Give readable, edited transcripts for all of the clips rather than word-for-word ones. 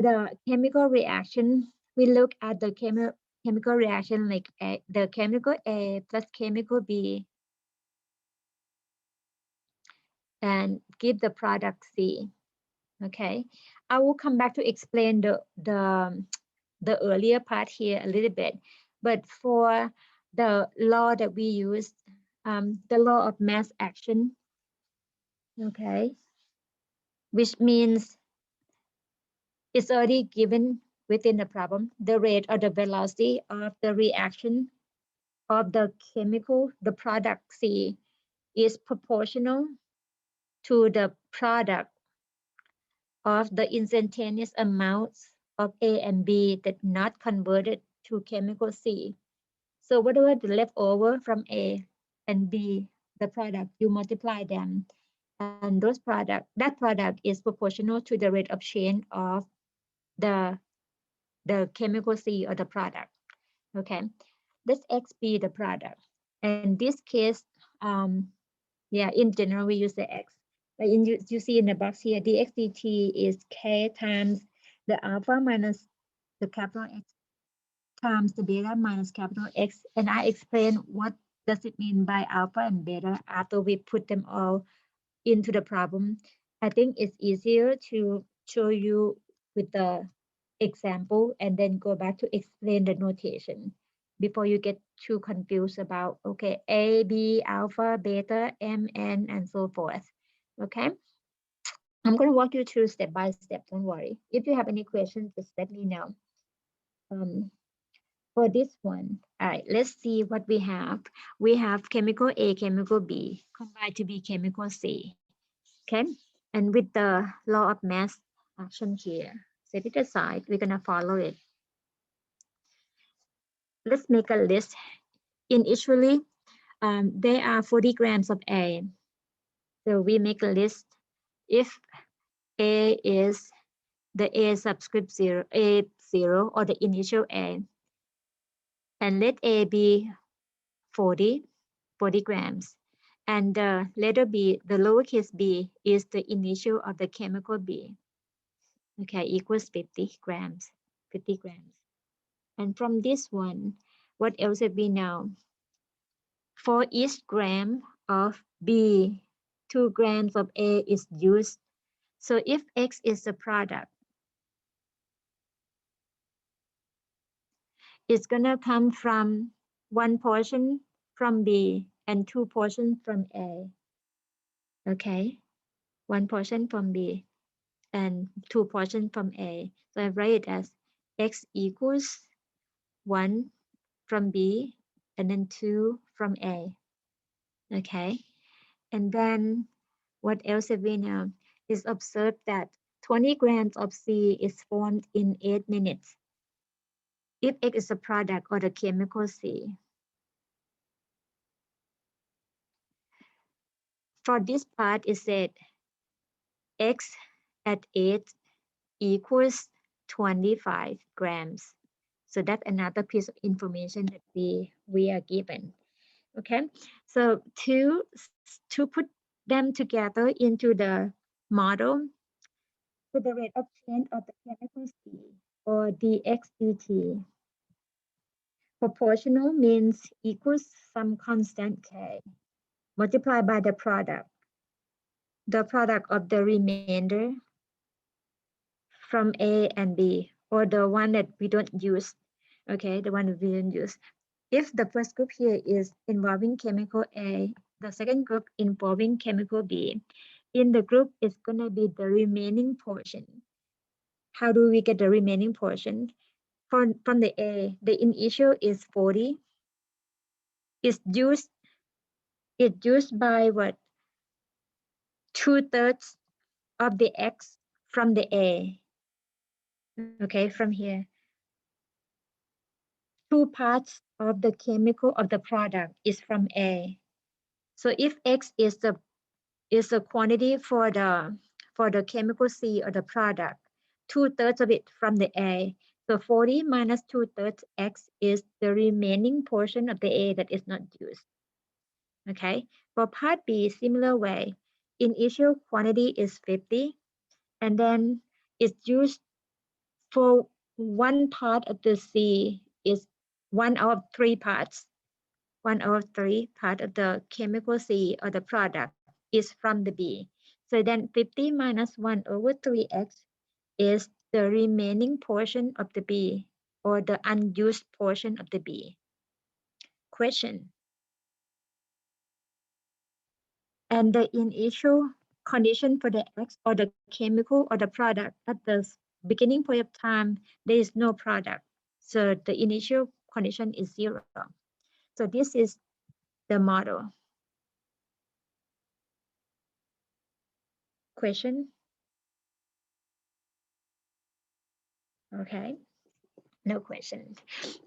the chemical reaction, we look at the chemical reaction like the chemical A plus chemical B and give the product C. Okay, I will come back to explain the earlier part here a little bit, but for the law that we use, the law of mass action, okay, which means it's already given within the problem, the rate or the velocity of the reaction of the chemical, the product C, is proportional to the product of the instantaneous amounts of A and B that not converted to chemical C. So whatever the leftover from A and B, the product, you multiply them, and that product is proportional to the rate of change of the the chemical C or the product. Okay, let X be the product. And this case, yeah, in general we use the X. But you see in the box here, dx dt is K times the alpha minus the capital X times the beta minus capital X. And I explain what does it mean by alpha and beta after we put them all into the problem. I think it's easier to show you with the example and then go back to explain the notation before you get too confused about, okay, A, B, alpha, beta, M, N, and so forth. Okay, I'm going to walk you through step by step. Don't worry. If you have any questions, just let me know. Um, for this one, all right, let's see what we have. We have chemical A, chemical B combined to be chemical C. Okay, and with the law of mass action here, set it aside, we're gonna follow it. Let's make a list. Initially, there are 40 grams of A. So we make a list. If A is the A subscript 0, A0 or the initial A, and let A be 40 grams. And the letter B, the lowercase b, is the initial of the chemical B. Okay, equals 50 grams. 50 grams. And from this one, what else have we know? For each gram of B, 2 grams of A is used. So if X is the product, it's gonna come from 1 portion from B and 2 portions from A. Okay, 1 portion from B and 2 portions from A. So I write it as X equals 1 from B and then 2 from A. Okay, and then what else have we know? Is observed that 20 grams of C is formed in 8 minutes. If X is a product or the chemical C. For this part, it said X at 8 equals 25 grams. So that's another piece of information that we are given. Okay, so to put them together into the model, so the rate of change of the chemical C or dx dt proportional means equals some constant K multiplied by the product of the remainder from A and B, or the one that we don't use. Okay, the one that we don't use. If the first group here is involving chemical A, the second group involving chemical B, in the group is going to be the remaining portion. How do we get the remaining portion? From the A, the initial is 40. It's used by what? 2/3 of the X from the A. Okay, from here. 2 parts of the chemical of the product is from A. So if X is the quantity for the chemical C or the product, 2/3 of it from the A. So 40 minus 2/3 X is the remaining portion of the A that is not used. Okay, for part B, similar way, initial quantity is 50, and then it's used For one part of the C is one out of three parts. One out of three part of the chemical C or the product is from the B. So then 50 minus 1 over 3x is the remaining portion of the B or the unused portion of the B. Question. And the initial condition for the X or the chemical or the product at the beginning point of time, there is no product. So the initial condition is 0. So this is the model. Question? Okay, no question.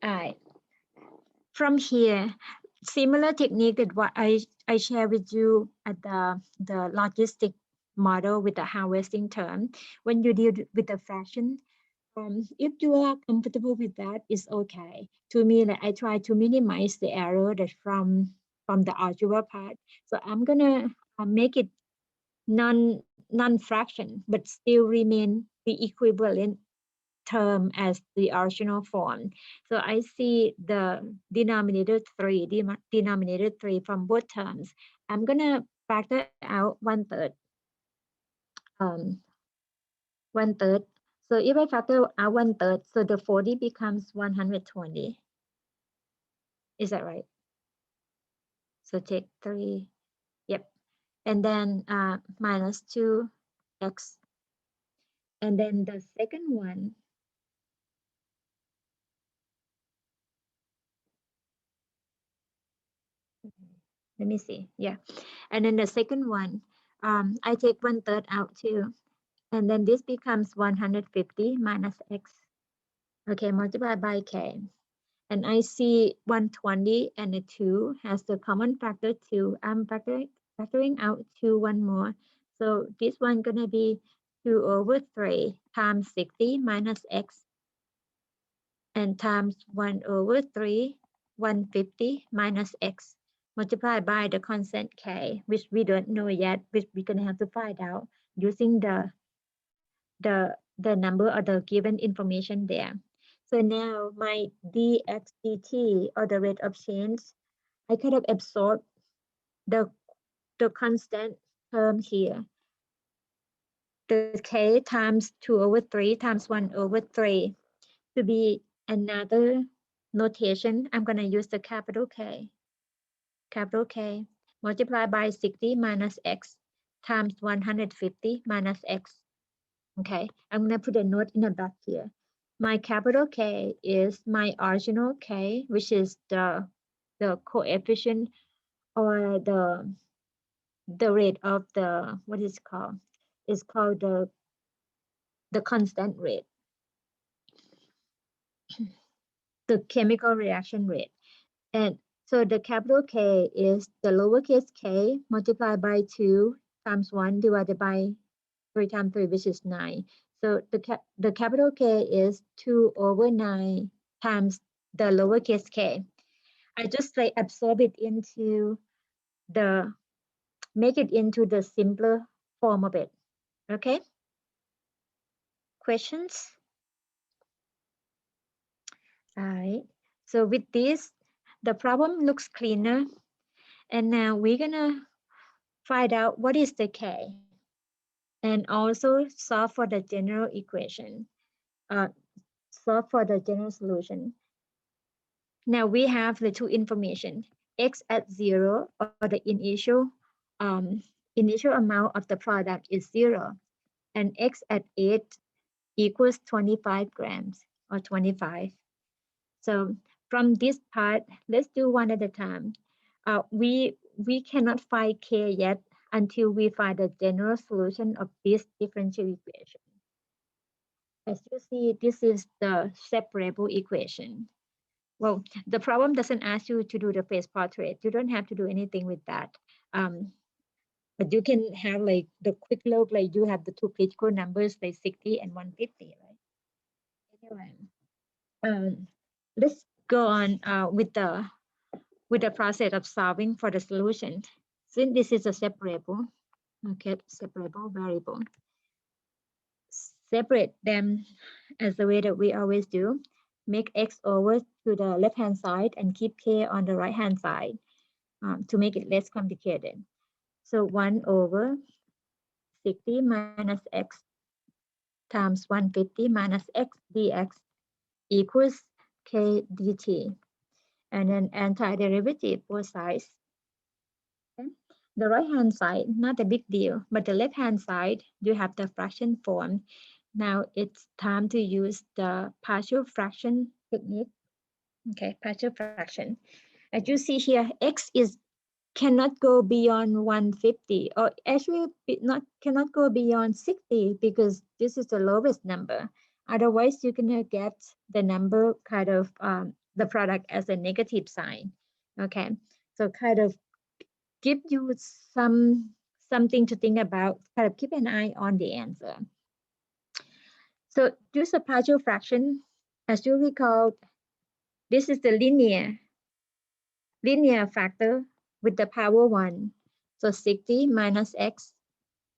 All right. From here, similar technique that what I share with you at the logistic model with the harvesting term. When you deal with the fraction, if you are comfortable with that, it's okay. To me, like, I try to minimize the error that from the algebra part. So I'm gonna make it non-fraction, but still remain the equivalent term as the original form. So I see the denominator 3 from both terms. I'm gonna factor out 1/3. 1/3. So if I factor out 1/3, so the 40 becomes 120. Is that right? So take 3. Yep. And then minus 2x. And then the second one, let me see. Yeah. And then the second one, I take 1/3 out too. And then this becomes 150 minus x. Okay, multiplied by k. And I see 120 and the 2 has the common factor 2. I'm factoring out 2 one more. So this one gonna be 2 over 3 times 60 minus x and times 1 over 3, 150 minus x multiplied by the constant k, which we don't know yet, which we're gonna have to find out using the number or the given information there. So now my dx dt or the rate of change, I kind of absorb the constant term here. The k times 2 over 3 times 1 over 3 to be another notation. I'm going to use the capital K multiplied by 60 minus x times 150 minus x. Okay, I'm going to put a note in the back here. My capital K is my original K, which is the coefficient or the rate of the, what is it called? It's called the constant rate, the chemical reaction rate. And so the capital K is the lowercase k multiplied by 2 times 1 divided by 3 times 3, which is 9. So the capital K is 2 over 9 times the lowercase k. I just like absorb it into make it into the simpler form of it. Okay? Questions? All right. So with this, the problem looks cleaner. And now we're gonna find out what is the K and also solve for the general equation, solve for the general solution. Now we have the two information, X at 0 or the initial amount of the product is 0 and X at 8 equals 25 grams or 25. So from this part, let's do one at a time. We cannot find K yet until we find the general solution of this differential equation. As you see, this is the separable equation. Well, the problem doesn't ask you to do the phase portrait. You don't have to do anything with that. But you can have like the quick look, like you have the two critical numbers, like 60 and 150, right? Anyway, let's go on with the process of solving for the solution. Since this is a separable, okay, separable variable, separate them as the way that we always do. Make x over to the left-hand side and keep k on the right-hand side to make it less complicated. So 1 over 60 minus x times 150 minus x dx equals k dt. And then antiderivative both sides. Okay. The right-hand side, not a big deal, but the left-hand side, you have the fraction form. Now it's time to use the partial fraction technique. Okay, partial fraction. As you see here, x is cannot go beyond 150, or actually cannot go beyond 60 because this is the lowest number. Otherwise, you're gonna get the number kind of the product as a negative sign. Okay, so kind of give you something to think about. Kind of keep an eye on the answer. So use a partial fraction. As you recall, this is the linear factor with the power 1. So 60 minus x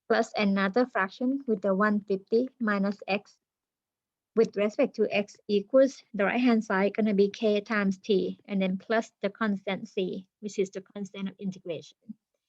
plus another fraction with the 150 minus x with respect to x equals the right hand side going to be k times t and then plus the constant c, which is the constant of integration.